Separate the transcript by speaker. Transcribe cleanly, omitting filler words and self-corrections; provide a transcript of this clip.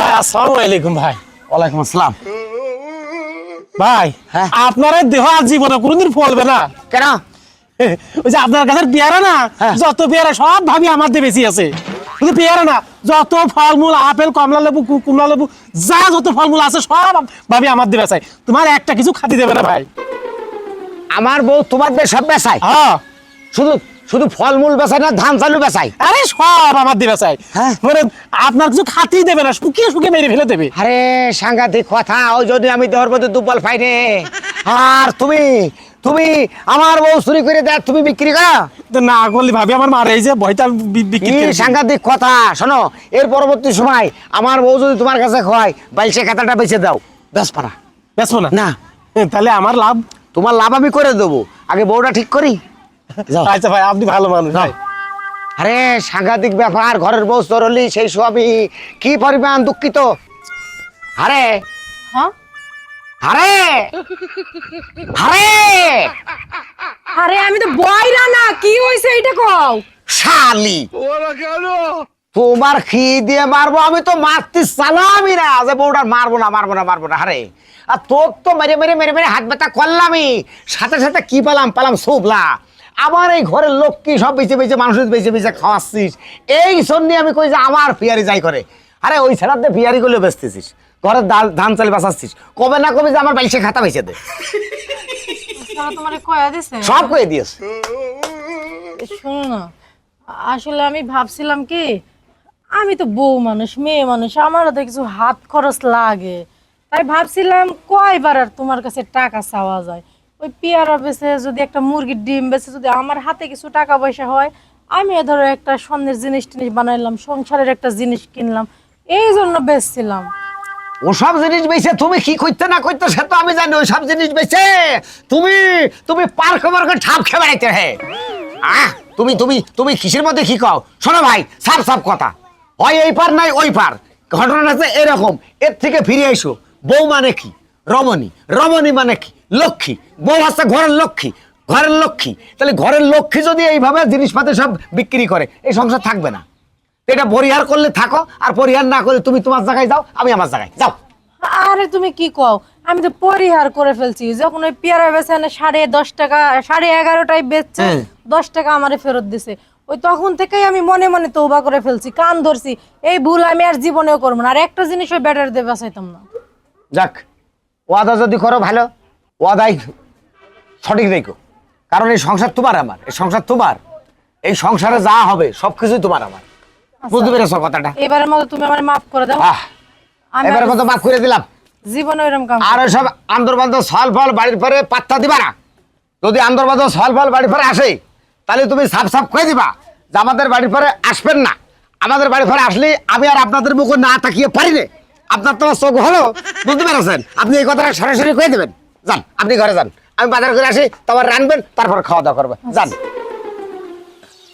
Speaker 1: ভাই আসসালামু আলাইকুম ভাই।
Speaker 2: ওয়ালাইকুম আসসালাম।
Speaker 1: ভাই আপনার দেহ আর জীবনে কোনদিন ফলবে না।
Speaker 2: কেন?
Speaker 1: ওই যে আপনার কাছে পেয়ারা না, যত পেয়ারা সব ভাবি আমার দিয়ে বেশি আছে। শুধু পেয়ারা না, যত ফলমূল আপেল কমলা লেবু কুমলা লেবু যা যত ফলমূল আছে সব ভাবি আমার দিয়ে বেচাই। তোমার একটা কিছু খাতি দেবে না ভাই।
Speaker 2: আমার বউ তোমার দিয়ে সব বেচায়?
Speaker 1: হ্যাঁ,
Speaker 2: শুধু শুধু ফলমূল বেচায় না ধান চালু বেচায়?
Speaker 1: আরে সব আমার দিয়ে বেচাই।
Speaker 2: হ্যাঁ।
Speaker 1: মানে আপনার কিছু খাতি দেবে না, শুকিয়ে শুকিয়ে মেরে ফেলে দেবে।
Speaker 2: আরে সাংঘাতিক কথা। ওই যদি আমি দেহর মধ্যে দুর্বল পাই রে। আর তুমি তুমি আমার বউ চুরি করে দেয়, তুমি বিক্রি করো?
Speaker 1: তো না করলে ভাবি আমার মারে এই যে ভয়টা বিক্রি
Speaker 2: কি
Speaker 1: করে দিই।
Speaker 2: সাংঘাতিক কথা। শোনো, এর পরবর্তী সময় আমার বউ যদি তোমার কাছে হয়, বাইশে খাতাটা বেঁচে দাও, বেশ পারা।
Speaker 1: বেচবো না?
Speaker 2: না,
Speaker 1: তাহলে আমার লাভ।
Speaker 2: তোমার লাভ আমি করে দেবো, আগে বউটা ঠিক করি। যাও।
Speaker 1: আচ্ছা ভাই, আপনি ভালো মানুষ ভাই।
Speaker 2: আরে সাংঘাতিক ব্যাপার, ঘরের বউ চরলি সেই সবই কি পরিমাণ দুঃখিত। আরে
Speaker 3: হ্যাঁ
Speaker 2: আরে আরে
Speaker 3: আরে আমি তো বয়রা না, কি হইছে এইটা কও।
Speaker 2: শালি, তোমার খি দিয়ে মারবো? আমি তো মারতে চালামই না যে বউটা মারবো না মারবো না মারবো না। আরে আর তোর তো মেরে মেরে মেরে মেরে হাত ব্যথা করলামই, সাথে সাথে কি পালাম শুভলা। আমার এই ঘরের লোক কি সব বেঁচে বেঁচে মানুষের বেঁচে বেঁচে খাওয়াচ্ছিস, এই জন্য আমি কই যে আমার পিয়ারি যাই করে। আরে ওই ছেড়াতে পিয়ারি গুলো বেচতেছিস, ঘরের ধান চাল বাঁচাচ্ছিস, কবে না কবে যে আমার বাইশে খাতা বেঁচে দে।
Speaker 3: শালা তোমারে কয়া দিছে?
Speaker 2: সব কয়ে দিয়েছে।
Speaker 3: শোনো না, আসলে আমি ভাবছিলাম কি, আমি তো বউ মানুষ, মেয়ে মানুষ, আমারও তো কিছু হাত খরচ লাগে, তাই ভাবছিলাম কয়বার আর তোমার কাছে টাকা চাওয়া যায়। ওই পেয়ারা বেচে যদি একটা মুরগির ডিম বেচে যদি আমার হাতে কিছু টাকা পয়সা হয়, আমি ধরো একটা স্বর্ণের জিনিস টিনিস বানাইলাম, সংসারের একটা জিনিস কিনলাম, এই জন্য বেচছিলাম।
Speaker 2: ওসব জিনিস বেচে তুমি কি করতে না করতে সে তো আমি জানি। ওইসব জিনিস বেচে তুমি তুমি পার্ক ঠাপ খেয়ে বেড়াইতে। হ্যাঁ, তুমি তুমি তুমি কিসের মধ্যে কি কও? শোনো ভাই, সাফ সাফ কথা, হয় এই পার নাই ওই পার। ঘটনা আছে এরকম, এর থেকে ফিরে এসো। বউ মানে কি? রমণী। রমণী মানে কি? লক্ষ্মী। বউ হচ্ছে ঘরের লক্ষ্মী, ঘরের লক্ষ্মী। তাহলে ঘরের লক্ষ্মী যদি এইভাবে জিনিসপাতি সব বিক্রি করে, এই সংসার থাকবে না। এটা পরিহার করলে থাকো, আর পরিহার না করলে তুমি তোমার জায়গায় যাও, আমি আমার জায়গায় যাও।
Speaker 3: আরে তুমি কি কও, আমি তো পরিহার করে ফেলছি। যখন ওই পেয়ারা বেচে না 10.5 টাকা, 11.5টায় বেচছে, 10 টাকা আমারে ফেরত দিছে। ওই তখন থেকেই আমি মনে মনে তওবা করে ফেলছি, কান ধরছি, এই ভুল আমি আর জীবনেও করবো না। আর একটা জিনিস ওই ব্যাটার দিয়ে বাঁচাইতাম না।
Speaker 2: যাক, ওয়াদা যদি করো ভালো, ওয়াদাই সঠিক রেখো। কারণ এই সংসার তোমার আমার, এই সংসার তোমার, এই সংসারে যা হবে সবকিছুই তোমার আমার। বুঝতে পেরেছো কথাটা?
Speaker 3: এবারের মতো তুমি আমার মাফ করে দাও। আমি
Speaker 2: এবারে মতো মাফ করে দিলাম।
Speaker 3: জীবনে এরকম কাম
Speaker 2: আর ওইসব আন্দরবান্ধ সল ফল বাড়ির পরে পাত্তা দিবা না। যদি আন্দরবান্ধ সল ফল বাড়ির পরে আসে, তাহলে তুমি সাফ সাফ কয়ে দিবা যে আমাদের বাড়ির পরে আসবেন না। আমাদের বাড়ির পরে আসলে আমি আর আপনাদের মুখে না তাকিয়ে পারি না। আপনার তোমার চোখ হলো, বুঝতে পেরেছেন? আপনি এই কথাটা সরাসরি কয়ে দেবেন। যান, আপনি ঘরে যান, আমি বাজার করে আসি, তোমার রানবেন, তারপর খাওয়া দাওয়া করবেন। যান।